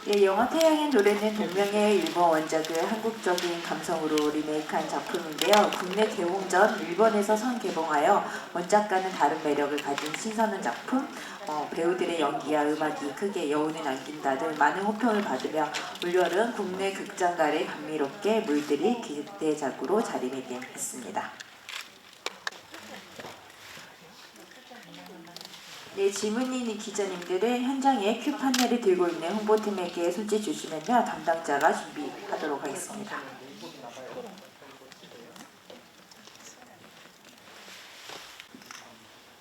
예, 영화 태양의 노래는 동명의 일본 원작을 한국적인 감성으로 리메이크한 작품인데요. 국내 개봉 전 일본에서 선개봉하여 원작과는 다른 매력을 가진 신선한 작품, 배우들의 연기와 음악이 크게 여운을 남긴다 등 많은 호평을 받으며 올여름 국내 극장가를 감미롭게 물들일 기대작으로 자리매김했습니다. 네, 질문이 있는 기자님들은 현장에 큐 판넬을 들고 있는 홍보팀에게 손짓 주시면요, 담당자가 준비하도록 하겠습니다.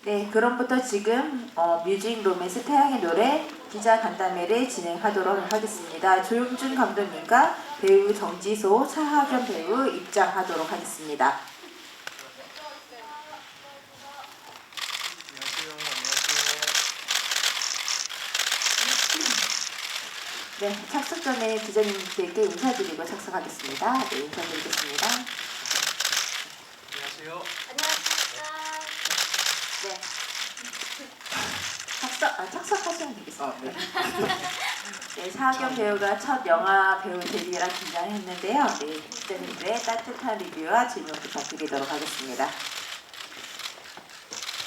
네, 그럼부터 지금 뮤직 로맨스 태양의 노래 기자 간담회를 진행하도록 하겠습니다. 조용준 감독님과 배우 정지소, 차하견 배우 입장하도록 하겠습니다. 네, 착석 전에 기자님들께 인사드리고 착석하겠습니다. 네, 인사드리겠습니다. 안녕하세요. 안녕하십니까. 네. 착석하시면 되겠습니다. 네. 네, 차하견 배우가 첫 영화 배우 데뷔라 긴장했는데요. 네, 기자님들의 따뜻한 리뷰와 질문 부탁드리도록 하겠습니다.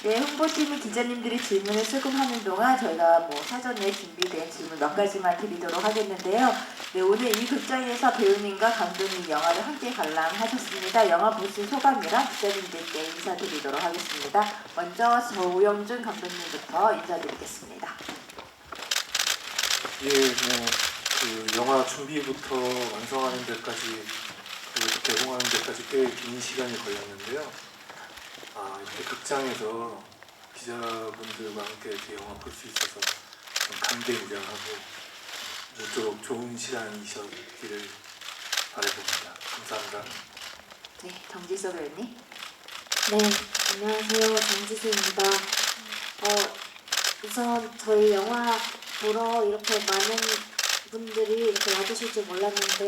네, 홍보팀이 기자님들이 질문을 수급하는 동안 저희가 사전에 준비된 질문 몇 가지만 드리도록 하겠는데요. 네, 오늘 이 극장에서 배우님과 감독님 영화를 함께 관람하셨습니다. 영화 보신 소감이랑 기자님들께 인사드리도록 하겠습니다. 먼저 조용준 감독님부터 인사드리겠습니다. 예, 그 영화 준비부터 완성하는 데까지 그리고 개봉하는 데까지 꽤 긴 시간이 걸렸는데요. 이렇게 극장에서 기자분들과 함께 이렇게 영화 볼 수 있어서 좀 감개무량하고 모쪼록 좋은 시간이셨기를 바라봅니다. 감사합니다. 네, 정지소 배우님. 네, 안녕하세요. 정지수입니다. 우선 저희 영화 보러 이렇게 많은 분들이 이렇게 와주실 줄 몰랐는데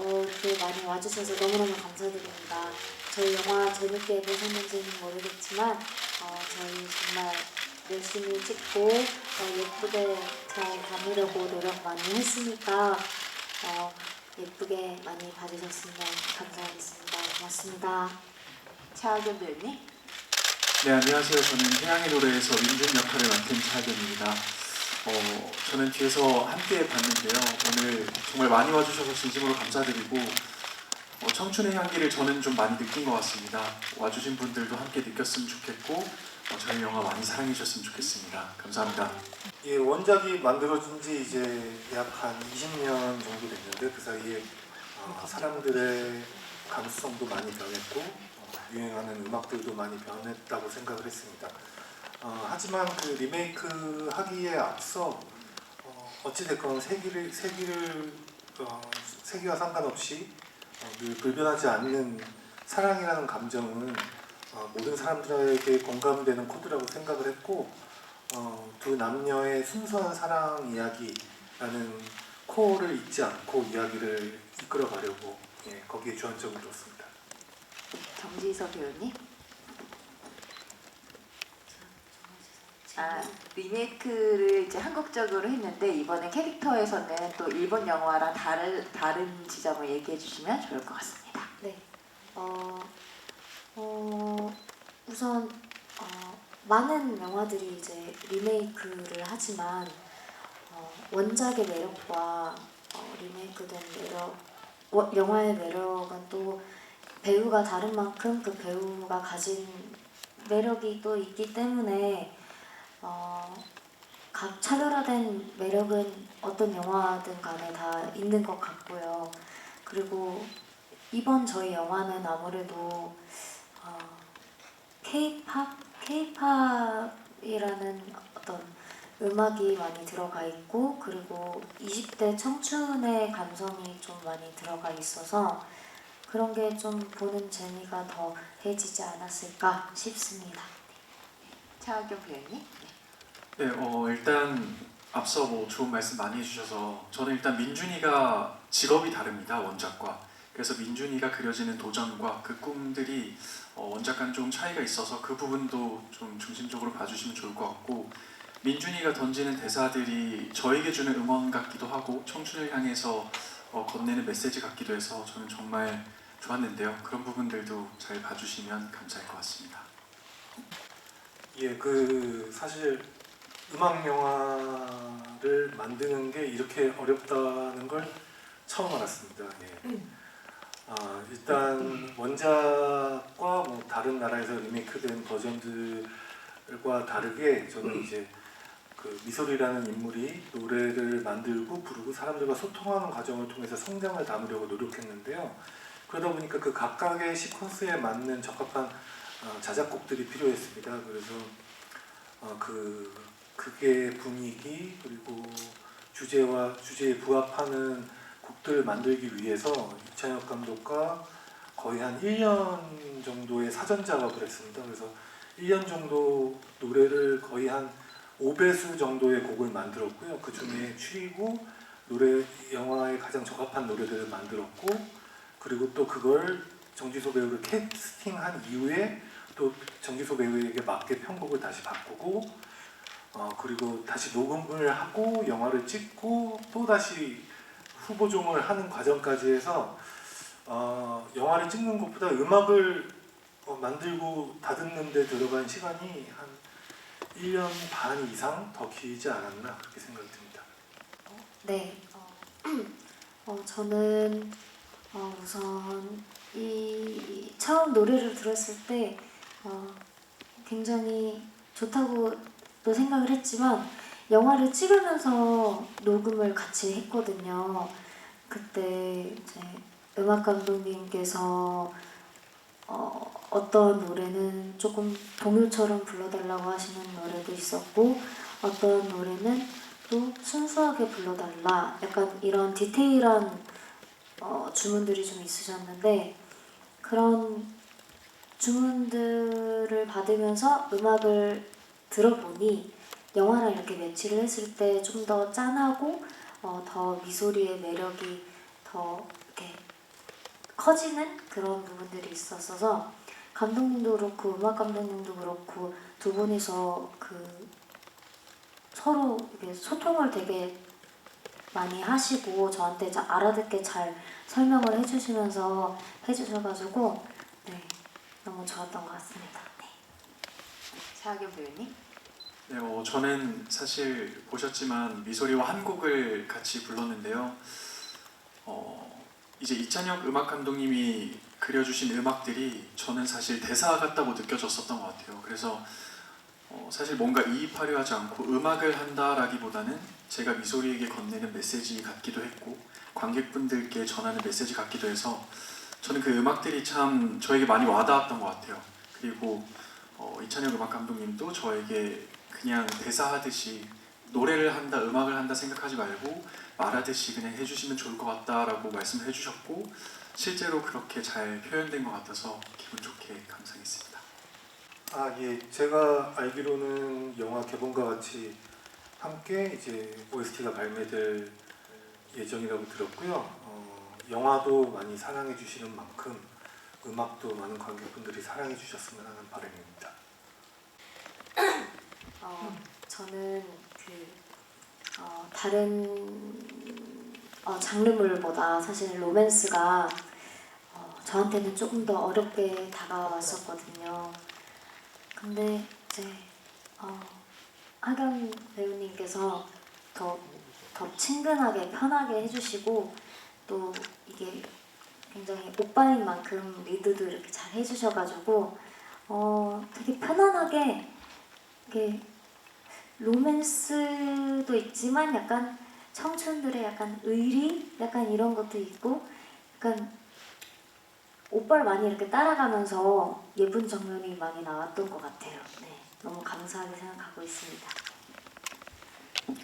이렇게 많이 와주셔서 너무너무 감사드립니다. 저희 영화 재밌게 보셨는지는 모르겠지만 저희 정말 열심히 찍고 예쁘게 잘 담으려고 노력 많이 했으니까 예쁘게 많이 봐주셨으면 감사하겠습니다. 고맙습니다. 차하견 배우님. 네, 안녕하세요. 저는 태양의 노래에서 민준 역할을 맡은 차하견입니다. 저는 뒤에서 함께 봤는데요. 오늘 정말 많이 와주셔서 진심으로 감사드리고 청춘의 향기를 저는 좀 많이 느낀 것 같습니다. 와주신 분들도 함께 느꼈으면 좋겠고 저희 영화 많이 사랑해 주셨으면 좋겠습니다. 감사합니다. 예, 원작이 만들어진 지 이제 약 한 20년 정도 됐는데 그 사이에 사람들의 감수성도 많이 변했고 유행하는 음악들도 많이 변했다고 생각을 했습니다. 하지만 그 리메이크 하기에 앞서 어찌됐건 세기와 상관없이 늘 불변하지 않는 사랑이라는 감정은 모든 사람들에게 공감되는 코드라고 생각을 했고 두 남녀의 순수한 사랑 이야기라는 코어를 잊지 않고 이야기를 이끌어가려고 거기에 주안점을 뒀습니다. 정지소 배우님. 리메이크를 이제 한국적으로 했는데 이번에 캐릭터에서는 또 일본 영화랑 다른 지점을 얘기해 주시면 좋을 것 같습니다. 네. 우선 많은 영화들이 이제 리메이크를 하지만 원작의 매력과 리메이크된 영화의 매력은 또 배우가 다른 만큼 그 배우가 가진 매력이 또 있기 때문에 각 차별화된 매력은 어떤 영화든 간에 다 있는 것 같고요. 그리고 이번 저희 영화는 아무래도 K-팝이라는 어떤 음악이 많이 들어가 있고 그리고 20대 청춘의 감성이 좀 많이 들어가 있어서 그런 게 좀 보는 재미가 더 해지지 않았을까 싶습니다. 차하견 배우님. 네, 일단 앞서 좋은 말씀 많이 해주셔서 저는 일단 민준이가 직업이 다릅니다. 원작과. 그래서 민준이가 그려지는 도전과 그 꿈들이 원작과는 좀 차이가 있어서 그 부분도 좀 중심적으로 봐주시면 좋을 것 같고 민준이가 던지는 대사들이 저에게 주는 응원 같기도 하고 청춘을 향해서 건네는 메시지 같기도 해서 저는 정말 좋았는데요. 그런 부분들도 잘 봐주시면 감사할 것 같습니다. 예, 사실 음악 영화를 만드는 게 이렇게 어렵다는 걸 처음 알았습니다. 예. 일단 원작과 뭐 다른 나라에서 리메이크된 버전들과 다르게 저는 이제 그 미소리라는 인물이 노래를 만들고 부르고 사람들과 소통하는 과정을 통해서 성장을 담으려고 노력했는데요. 그러다 보니까 그 각각의 시퀀스에 맞는 적합한 자작곡들이 필요했습니다. 그래서 그게 분위기 그리고 주제에 부합하는 곡들을 만들기 위해서 이찬혁 감독과 거의 한 1년 정도의 사전 작업을 했습니다. 그래서 1년 정도 노래를 거의 한 5배수 정도의 곡을 만들었고요. 그 중에 추리고 영화에 가장 적합한 노래들을 만들었고, 그리고 또 그걸 정지소 배우를 캐스팅한 이후에 또 정지소 배우에게 맞게 편곡을 다시 바꾸고, 그리고 다시 녹음을 하고 영화를 찍고 또 다시 후보종을 하는 과정까지 해서 영화를 찍는 것보다 음악을 만들고 다듬는 데 들어간 시간이 한 1년 반 이상 더 길지 않았나 그렇게 생각이 듭니다. 네, 저는 우선 처음 노래를 들었을 때 굉장히 좋다고도 생각을 했지만 영화를 찍으면서 녹음을 같이 했거든요. 그때 이제 음악 감독님께서 어떤 노래는 조금 동요처럼 불러달라고 하시는 노래도 있었고 어떤 노래는 또 순수하게 불러달라 약간 이런 디테일한 주문들이 좀 있으셨는데 그런 주문들을 받으면서 음악을 들어보니 영화랑 이렇게 매치를 했을 때 좀 더 짠하고 더 미소리의 매력이 더 이렇게 커지는 그런 부분들이 있었어서 감독님도 그렇고 음악 감독님도 그렇고 두 분이서 서로 이렇게 소통을 되게 많이 하시고 저한테 알아듣게 잘 설명을 해주셔가지고 네, 너무 좋았던 것 같습니다. 네. 차하경 배우님. 네, 저는 사실 보셨지만 미소리와 한 곡을 같이 불렀는데요. 이제 이찬혁 음악 감독님이 그려주신 음악들이 저는 사실 대사 같다고 느껴졌었던 것 같아요. 그래서 사실 뭔가 이입하려 하지 않고 음악을 한다라기보다는 제가 미소리에게 건네는 메시지 같기도 했고 관객분들께 전하는 메시지 같기도 해서 저는 그 음악들이 참 저에게 많이 와닿았던 것 같아요. 그리고 이찬혁 음악 감독님도 저에게 그냥 대사하듯이 노래를 한다, 음악을 한다 생각하지 말고 말하듯이 그냥 해주시면 좋을 것 같다라고 말씀을 해주셨고 실제로 그렇게 잘 표현된 것 같아서 기분 좋게 감상했습니다. 예, 제가 알기로는 영화 개봉과 같이 함께 이제 OST가 발매될 예정이라고 들었고요. 영화도 많이 사랑해 주시는 만큼 음악도 많은 관객분들이 사랑해 주셨으면 하는 바람입니다. 저는 다른 장르물보다 사실 로맨스가 저한테는 조금 더 어렵게 다가왔었거든요. 근데 이제 하경 배우님께서 더 친근하게 편하게 해주시고 또 이게 굉장히 오빠인 만큼 리드도 이렇게 잘 해주셔가지고 되게 편안하게 이게 로맨스도 있지만 약간 청춘들의 약간 의리? 약간 이런 것도 있고 약간 오빠를 많이 이렇게 따라가면서 예쁜 장면이 많이 나왔던 것 같아요. 네, 너무 감사하게 생각하고 있습니다.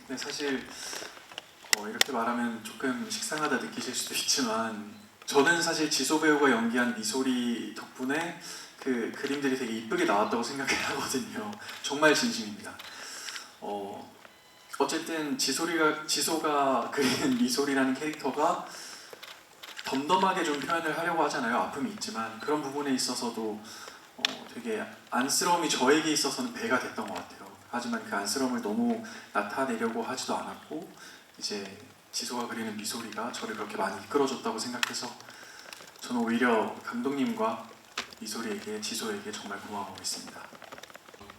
네, 사실 이렇게 말하면 조금 식상하다 느끼실 수도 있지만 저는 사실 지소 배우가 연기한 미소리 덕분에 그 그림들이 되게 이쁘게 나왔다고 생각을 하거든요. 정말 진심입니다. 어쨌든 지소가 그린 미소리라는 캐릭터가 덤덤하게 좀 표현을 하려고 하잖아요. 아픔이 있지만 그런 부분에 있어서도 되게 안쓰러움이 저에게 있어서는 배가 됐던 것 같아요. 하지만 그 안쓰러움을 너무 나타내려고 하지도 않았고 이제 지소가 그리는 미소리가 저를 그렇게 많이 이끌어줬다고 생각해서 저는 오히려 감독님과 미소리에게, 지소에게 정말 고마워하고 있습니다.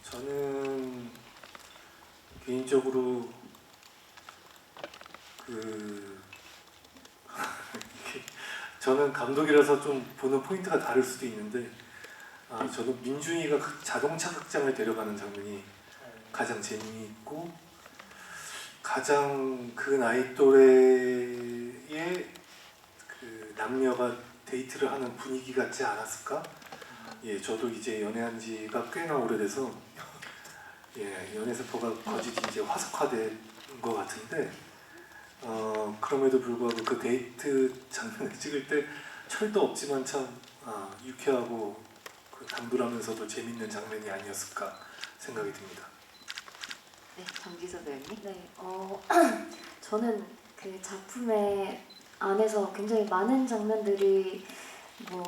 저는 개인적으로 저는 감독이라서 좀 보는 포인트가 다를 수도 있는데 저는 민준이가 자동차 극장을 데려가는 장면이 가장 재미있고 가장 그 나이 또래의 그 남녀가 데이트를 하는 분위기 같지 않았을까? 예, 저도 이제 연애한 지가 꽤나 오래돼서 예, 연애세포가 거짓이 이제 화석화된 것 같은데 그럼에도 불구하고 그 데이트 장면을 찍을 때 철도 없지만 참 유쾌하고 그 당돌하면서도 재밌는 장면이 아니었을까 생각이 듭니다. 네, 정지석 배우님. 네, 저는 그 작품의 안에서 굉장히 많은 장면들이 뭐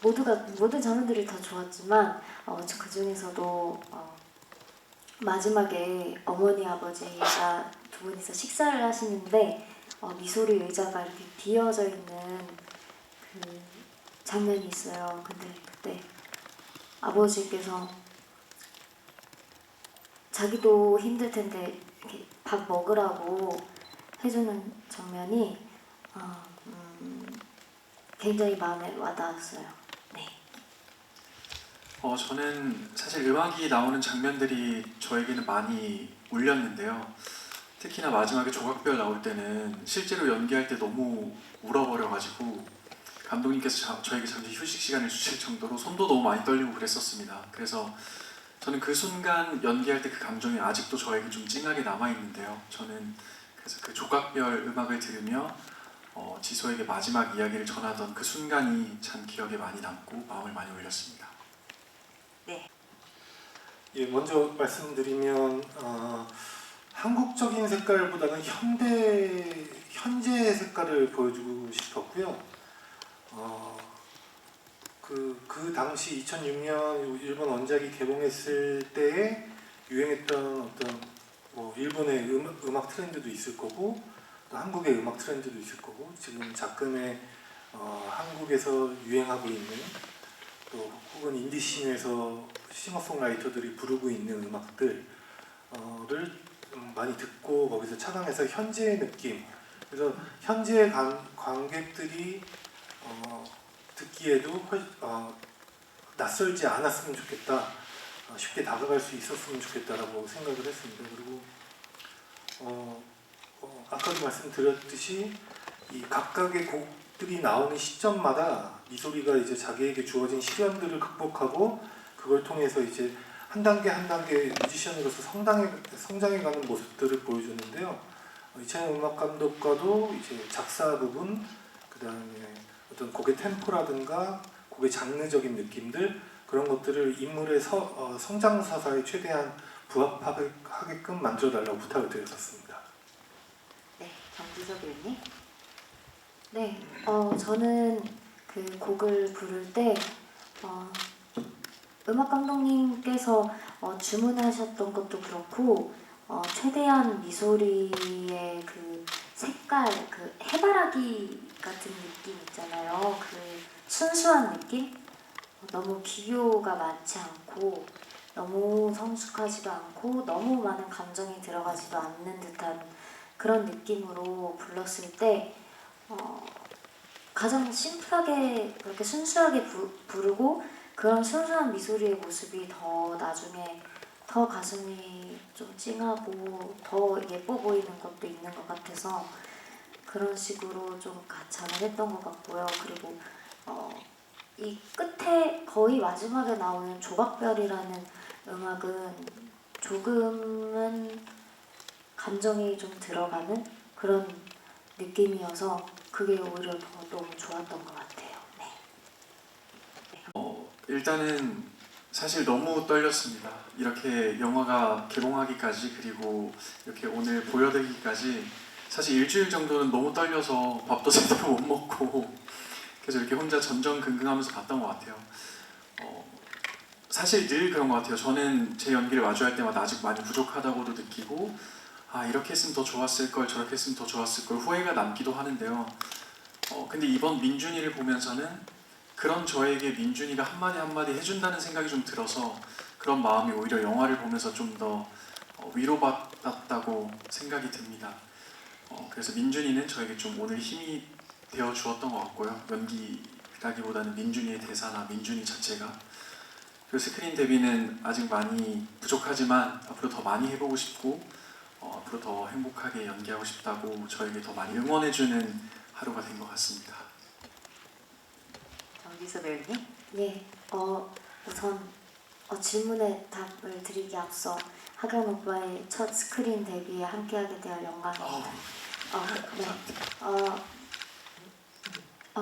모든 장면들이 다 좋았지만 그 중에서도 마지막에 어머니 아버지가 두 분이서 식사를 하시는데 미소리 의자가 이렇게 비어져 있는 그 장면이 있어요. 근데 그때 아버지께서 자기도 힘들 텐데 이렇게 밥 먹으라고 해주는 장면이 굉장히 마음에 와닿았어요. 네. 저는 사실 음악이 나오는 장면들이 저에게는 많이 울렸는데요. 특히나 마지막에 조각별 나올 때는 실제로 연기할 때 너무 울어버려가지고 감독님께서 저에게 잠시 휴식 시간을 주실 정도로 손도 너무 많이 떨리고 그랬었습니다. 그래서 저는 그 순간 연기할 때 그 감정이 아직도 저에게 좀 찡하게 남아있는데요. 저는 그래서 그 조각별 음악을 들으며 지소에게 마지막 이야기를 전하던 그 순간이 참 기억에 많이 남고 마음을 많이 울렸습니다. 예, 먼저 말씀드리면 한국적인 색깔보다는 현재의 색깔을 보여주고 싶었고요. 그 당시 2006년 일본 원작이 개봉했을 때에 유행했던 어떤 뭐 일본의 음악 트렌드도 있을 거고 또 한국의 음악 트렌드도 있을 거고 지금 작금의 한국에서 유행하고 있는 또 혹은 인디씬에서 싱어송라이터들이 부르고 있는 음악들을 많이 듣고 거기서 착안해서 현재의 느낌, 그래서 현재의 관객들이 듣기에도 낯설지 않았으면 좋겠다, 쉽게 다가갈 수 있었으면 좋겠다라고 생각을 했습니다. 그리고 아까도 말씀드렸듯이 이 각각의 곡들이 나오는 시점마다 미소리가 이제 자기에게 주어진 시련들을 극복하고 그걸 통해서 이제 한 단계 한 단계 뮤지션으로서 성장해가는 모습들을 보여주는데요. 이찬영 음악 감독과도 이제 작사 부분, 그 다음에 어떤 곡의 템포라든가 곡의 장르적인 느낌들, 그런 것들을 인물의 성장 서사에 최대한 부합하게끔 만들어달라고 부탁을 드렸었습니다. 네, 정지석 배우님. 네, 저는 그 곡을 부를 때 음악 감독님께서 주문하셨던 것도 그렇고 최대한 미소리의 그 색깔, 그 해바라기 같은 느낌 있잖아요. 그 순수한 느낌? 너무 기교가 많지 않고 너무 성숙하지도 않고 너무 많은 감정이 들어가지도 않는 듯한 그런 느낌으로 불렀을 때 가장 심플하게 그렇게 순수하게 부르고 그런 순수한 미소리의 모습이 더 나중에 더 가슴이 좀 찡하고 더 예뻐 보이는 것도 있는 것 같아서 그런 식으로 좀 가찬을 했던 것 같고요. 그리고 이 끝에 거의 마지막에 나오는 조각별이라는 음악은 조금은 감정이 좀 들어가는 그런 느낌이어서 그게 오히려 더 너무 좋았던 것 같아요. 네. 일단은 사실 너무 떨렸습니다. 이렇게 영화가 개봉하기까지 그리고 이렇게 오늘 보여드리기까지 사실 일주일 정도는 너무 떨려서 밥도 제대로 못 먹고 그래서 이렇게 혼자 전전긍긍하면서 봤던 것 같아요. 사실 늘 그런 것 같아요. 저는 제 연기를 마주할 때마다 아직 많이 부족하다고도 느끼고 아 이렇게 했으면 더 좋았을 걸 저렇게 했으면 더 좋았을 걸 후회가 남기도 하는데요. 근데 이번 민준이를 보면서는 그런 저에게 민준이가 한마디 한마디 해준다는 생각이 좀 들어서 그런 마음이 오히려 영화를 보면서 좀 더 위로받았다고 생각이 듭니다. 그래서 민준이는 저에게 좀 오늘 힘이 되어 주었던 것 같고요. 연기라기보다는 민준이의 대사나 민준이 자체가. 그리고 스크린 데뷔는 아직 많이 부족하지만 앞으로 더 많이 해보고 싶고 앞으로 더 행복하게 연기하고 싶다고 저에게 더 많이 응원해주는 하루가 된 것 같습니다. 정지서 배우님. 네, 우선 질문에 답을 드리기 앞서 하경 오빠의 첫 스크린 데뷔에 함께하게 되어 영광입니다. 네.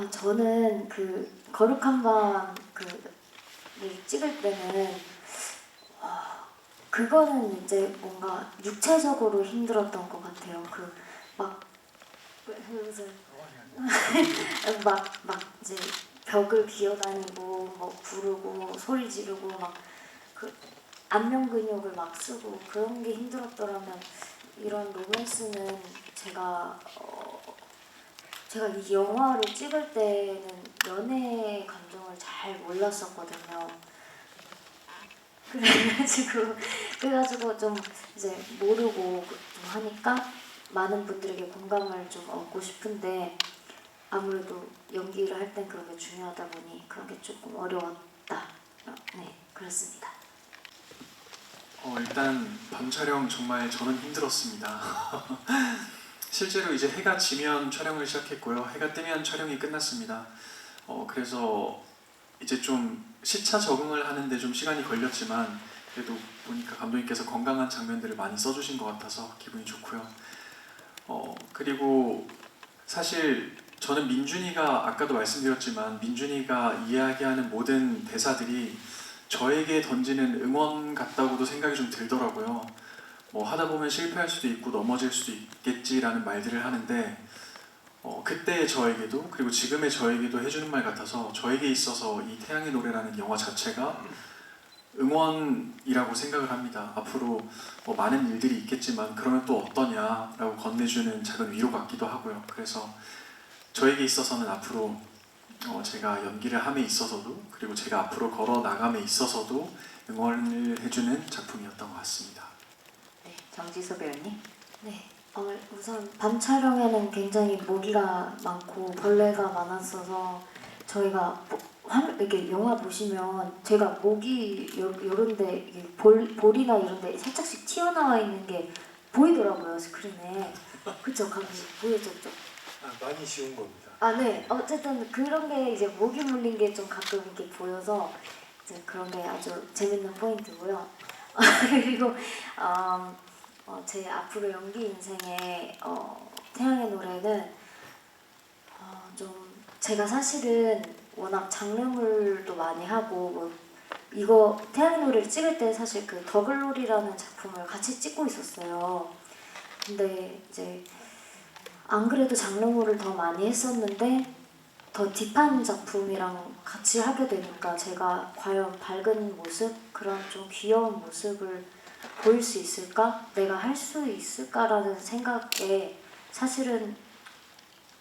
저는 그 거룩한 밤 그를 찍을 때는 그거는 이제 뭔가 육체적으로 힘들었던 것 같아요. 막 이제 벽을 기어다니고 뭐 부르고 소리 지르고 막 그 안면 근육을 막 쓰고 그런 게 힘들었더라면 이런 로맨스는 제가 이 영화를 찍을 때는 연애 감정을 잘 몰랐었거든요. 그래가지고 좀 이제 모르고 좀 하니까 많은 분들에게 공감을 좀 얻고 싶은데 아무래도 연기를 할 땐 그런 게 중요하다 보니 그런 게 조금 어려웠다. 네, 그렇습니다. 일단 밤 촬영 정말 저는 힘들었습니다. 실제로 이제 해가 지면 촬영을 시작했고요. 해가 뜨면 촬영이 끝났습니다. 그래서 이제 좀 시차 적응을 하는데 좀 시간이 걸렸지만 그래도 보니까 감독님께서 건강한 장면들을 많이 써주신 것 같아서 기분이 좋고요. 그리고 사실 저는 민준이가 아까도 말씀드렸지만 민준이가 이야기하는 모든 대사들이 저에게 던지는 응원 같다고도 생각이 좀 들더라고요. 하다 보면 실패할 수도 있고 넘어질 수도 있겠지라는 말들을 하는데 그때의 저에게도 그리고 지금의 저에게도 해주는 말 같아서 저에게 있어서 이 태양의 노래라는 영화 자체가 응원이라고 생각을 합니다. 앞으로 많은 일들이 있겠지만 그러면 또 어떠냐라고 건네주는 작은 위로 같기도 하고요. 그래서 저에게 있어서는 앞으로 제가 연기를 함에 있어서도 그리고 제가 앞으로 걸어 나감에 있어서도 응원을 해주는 작품이었던 것 같습니다. 네, 정지서 배우님. 네, 우선 밤 촬영에는 굉장히 모기가 많고 벌레가 많았어서 저희가 이렇게 영화 보시면 제가 목이 요런데 볼이나 이런데 살짝씩 튀어나와 있는 게 보이더라고요 스크린에. 그쵸, 가끔 보여줬죠. 많이 쉬운 겁니다. 네. 어쨌든 그런 게 이제 목이 물린 게 좀 가끔 이렇게 보여서 이제 그런 게 아주 재밌는 포인트고요. 그리고 제 앞으로 연기 인생의 태양의 노래는 좀 제가 사실은 워낙 장르물도 많이 하고 이거 태양의 노래를 찍을 때 사실 그 더글로리라는 작품을 같이 찍고 있었어요. 근데 이제 안 그래도 장르물을 더 많이 했었는데 더 딥한 작품이랑 같이 하게 되니까 제가 과연 밝은 모습, 그런 좀 귀여운 모습을 보일 수 있을까? 내가 할 수 있을까라는 생각에 사실은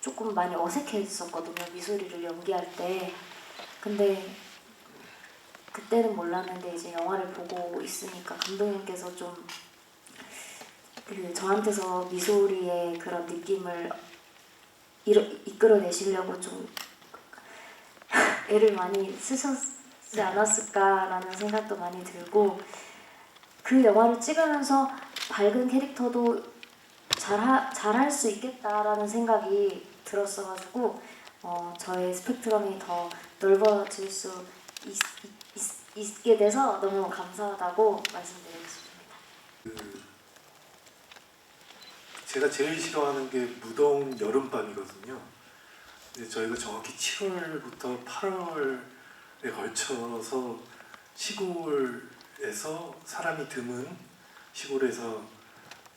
조금 많이 어색했었거든요. 미소리를 연기할 때. 근데 그때는 몰랐는데 이제 영화를 보고 있으니까 감독님께서 좀 저한테서 미소리의 그런 느낌을 이끌어내시려고 좀 애를 많이 쓰셨지 않았을까라는 생각도 많이 들고 그 영화를 찍으면서 밝은 캐릭터도 잘할 수 있겠다라는 생각이 들었어가지고 저의 스펙트럼이 더 넓어질 수 있게 돼서 너무 감사하다고 말씀드리고 싶습니다. 제가 제일 싫어하는 게 무더운 여름밤이거든요. 근데 저희가 정확히 7월부터 8월에 걸쳐서 시골에서 사람이 드문 시골에서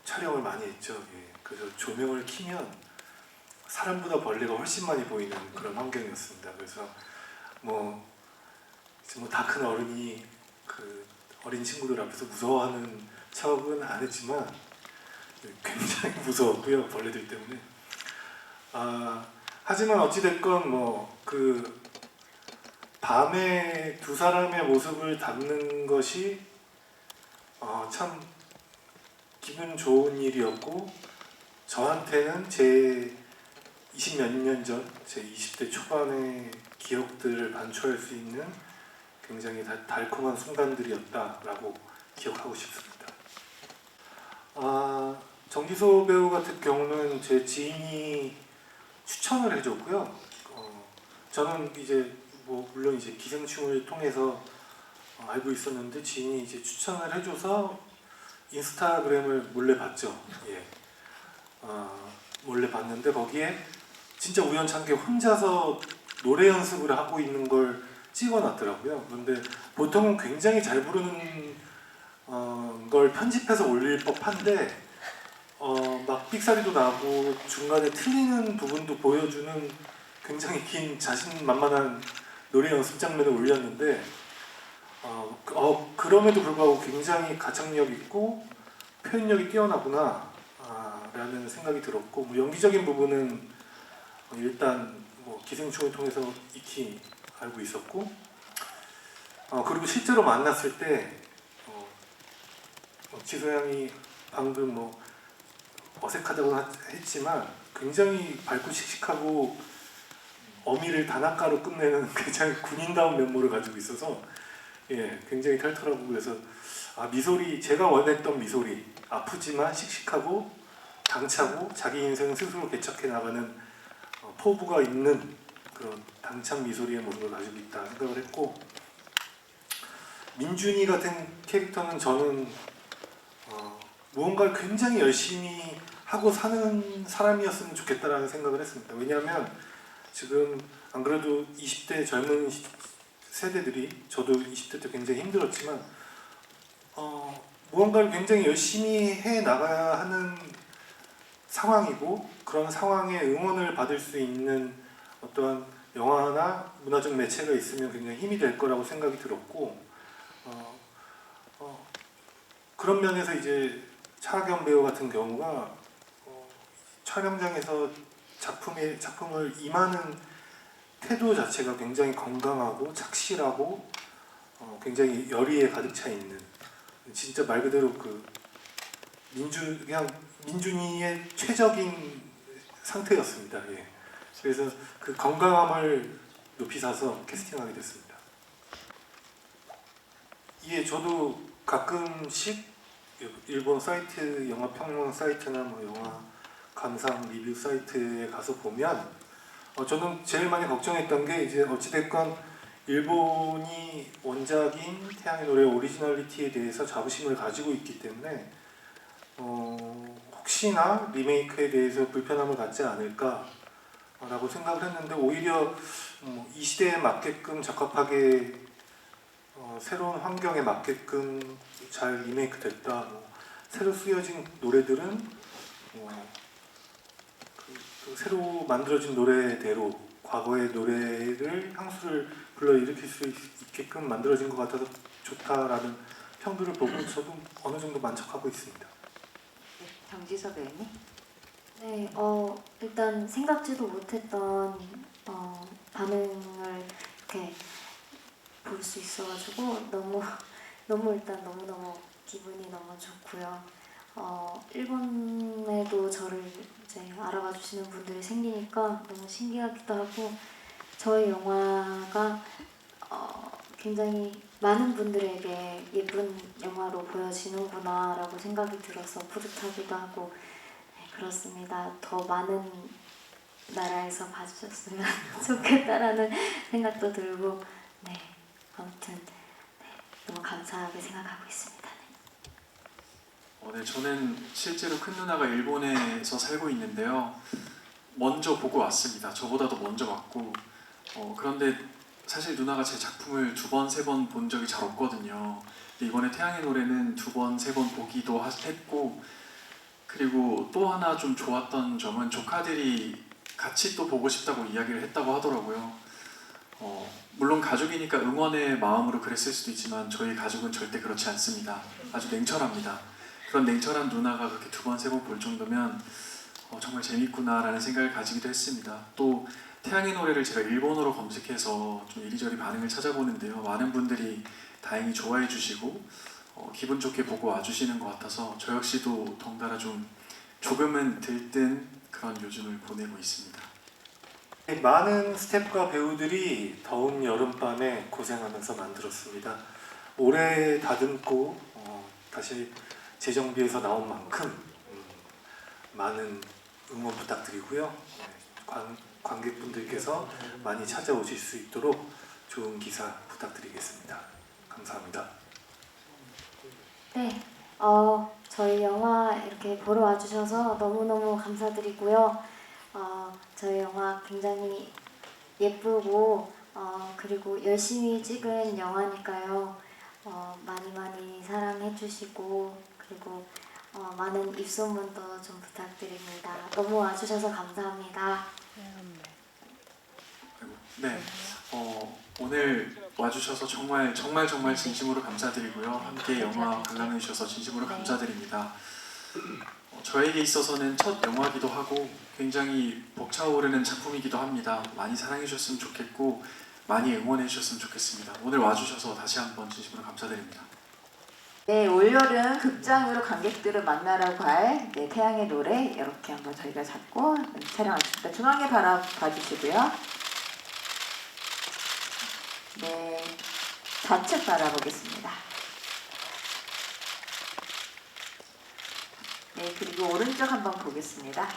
촬영을 많이 했죠. 예. 그래서 조명을 켜면 사람보다 벌레가 훨씬 많이 보이는 그런 환경이었습니다. 그래서 다 큰 어른이 그 어린 친구들 앞에서 무서워하는 척은 안 했지만 굉장히 무서웠고요, 벌레들 때문에. 하지만 어찌됐건 뭐 그 밤에 두 사람의 모습을 담는 것이 참 기분 좋은 일이었고, 저한테는 제 20몇 년 전, 제 20대 초반의 기억들을 반추할 수 있는 굉장히 달콤한 순간들이었다라고 기억하고 싶습니다. 정지소 배우 같은 경우는 제 지인이 추천을 해줬고요. 저는 이제 뭐 물론 이제 기생충을 통해서 알고 있었는데, 지인이 이제 추천을 해줘서 인스타그램을 몰래 봤죠. 예. 몰래 봤는데 거기에 진짜 우연찮게 혼자서 노래 연습을 하고 있는 걸 찍어놨더라고요. 그런데 보통은 굉장히 잘 부르는 걸 편집해서 올릴 법한데 막 삑사리도 나고 중간에 틀리는 부분도 보여주는 굉장히 긴 자신만만한 노래 연습 장면을 올렸는데 그럼에도 불구하고 굉장히 가창력 있고 표현력이 뛰어나구나 라는 생각이 들었고, 뭐 연기적인 부분은 일단 뭐 기생충을 통해서 익히 알고 있었고, 그리고 실제로 만났을 때 지소 양이 방금 뭐 어색하다고 했지만 굉장히 밝고 씩씩하고 어미를 단아가로 끝내는 굉장히 군인다운 면모를 가지고 있어서 예, 굉장히 털털하고, 그래서 미소리, 제가 원했던 미소리, 아프지만 씩씩하고 당차고 자기 인생을 스스로 개척해 나가는 포부가 있는 그런 당찬 미소리의 모습을 가지고 있다 생각을 했고, 민준이 같은 캐릭터는 저는 무언가를 굉장히 열심히 하고 사는 사람이었으면 좋겠다라는 생각을 했습니다. 왜냐하면 지금 안 그래도 20대 젊은 세대들이, 저도 20대 때 굉장히 힘들었지만 무언가를 굉장히 열심히 해 나가야 하는 상황이고, 그런 상황에 응원을 받을 수 있는 어떠한 영화나 문화적 매체가 있으면 굉장히 힘이 될 거라고 생각이 들었고, 그런 면에서 이제 차하경 배우 같은 경우가 촬영장에서 작품을 임하는 태도 자체가 굉장히 건강하고 착실하고 굉장히 열의에 가득 차 있는, 진짜 말 그대로 그 그냥 민준이의 최적인 상태였습니다. 예. 그래서 그 건강함을 높이 사서 캐스팅하게 됐습니다. 예, 저도 가끔씩 일본 사이트, 영화 평론 사이트나 뭐 영화 감상 리뷰 사이트에 가서 보면 저는 제일 많이 걱정했던 게, 이제 어찌됐건 일본이 원작인 태양의 노래 오리지널리티에 대해서 자부심을 가지고 있기 때문에 혹시나 리메이크에 대해서 불편함을 갖지 않을까 라고 생각을 했는데, 오히려 이 시대에 맞게끔 적합하게 새로운 환경에 맞게끔 잘 리메이크 됐다. 새로 쓰여진 노래들은 그 새로 만들어진 노래대로 과거의 노래를 향수를 불러일으킬 수 있게끔 만들어진 것 같아서 좋다라는 평들을 보고 저도 어느 정도 만족하고 있습니다. 네, 정지소 배우님. 네, 일단 생각지도 못했던 반응을 이렇게 볼 수 있어가지고 너무 일단 너무 기분이 너무 좋고요. 일본에도 저를 이제 알아봐 주시는 분들이 생기니까 너무 신기하기도 하고, 저희 영화가 굉장히 많은 분들에게 예쁜 영화로 보여지는구나라고 생각이 들어서 뿌듯하기도 하고, 네, 그렇습니다. 더 많은 나라에서 봐주셨으면 좋겠다라는 생각도 들고, 네, 아무튼 네, 너무 감사하게 생각하고 있습니다. 네, 저는 실제로 큰 누나가 일본에서 살고 있는데요. 먼저 보고 왔습니다. 저보다도 먼저 왔고, 그런데 사실 누나가 제 작품을 2번, 3번 본 적이 잘 없거든요. 근데 이번에 태양의 노래는 2번, 3번 보기도 했고, 그리고 또 하나 좀 좋았던 점은 조카들이 같이 또 보고 싶다고 이야기를 했다고 하더라고요. 물론 가족이니까 응원의 마음으로 그랬을 수도 있지만 저희 가족은 절대 그렇지 않습니다. 아주 냉철합니다. 그런 냉철한 누나가 그렇게 두 번, 세 번 볼 정도면 정말 재밌구나라는 생각을 가지기도 했습니다. 또 태양의 노래를 제가 일본어로 검색해서 좀 이리저리 반응을 찾아보는데요. 많은 분들이 다행히 좋아해 주시고 기분 좋게 보고 와주시는 것 같아서 저 역시도 덩달아 좀 조금은 들뜬 그런 요즘을 보내고 있습니다. 많은 스태프과 배우들이 더운 여름밤에 고생하면서 만들었습니다. 오래 다듬고 다시 재정비해서 나온 만큼 많은 응원 부탁드리고요. 관객분들께서 많이 찾아오실 수 있도록 좋은 기사 부탁드리겠습니다. 감사합니다. 네, 저희 영화 이렇게 보러 와주셔서 너무너무 감사드리고요. 저희 영화 굉장히 예쁘고 그리고 열심히 찍은 영화니까요. 많이 많이 사랑해 주시고 그리고 많은 입소문도 좀 부탁드립니다. 너무 와주셔서 감사합니다. 네, 오늘 와주셔서 정말 진심으로 감사드리고요. 함께 영화 관람해 주셔서 진심으로 감사드립니다. 저에게 있어서는 첫 영화기도 하고 굉장히 벅차오르는 작품이기도 합니다. 많이 사랑해 주셨으면 좋겠고 많이 응원해 주셨으면 좋겠습니다. 오늘 와주셔서 다시 한번 진심으로 감사드립니다. 네, 올여름 극장으로 관객들을 만나러 갈 태양의 노래 이렇게 한번 저희가 잡고 촬영하겠습니다. 중앙에 봐주시고요. 네, 좌측 바라보겠습니다. 네, 그리고 오른쪽 한번 보겠습니다.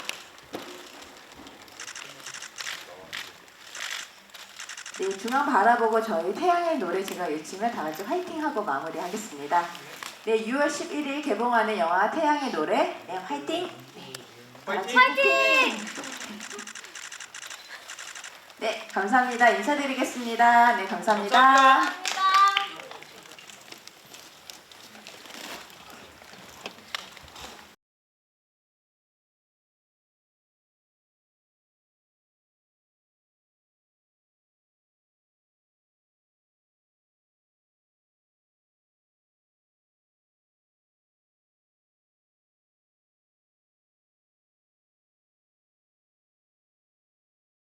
네, 중앙 바라보고 저희 태양의 노래 제가 외치면 다 같이 화이팅하고 마무리하겠습니다. 네, 6월 11일 개봉하는 영화 태양의 노래. 네, 화이팅! 네, 화이팅! 네, 감사합니다. 인사드리겠습니다. 네, 감사합니다.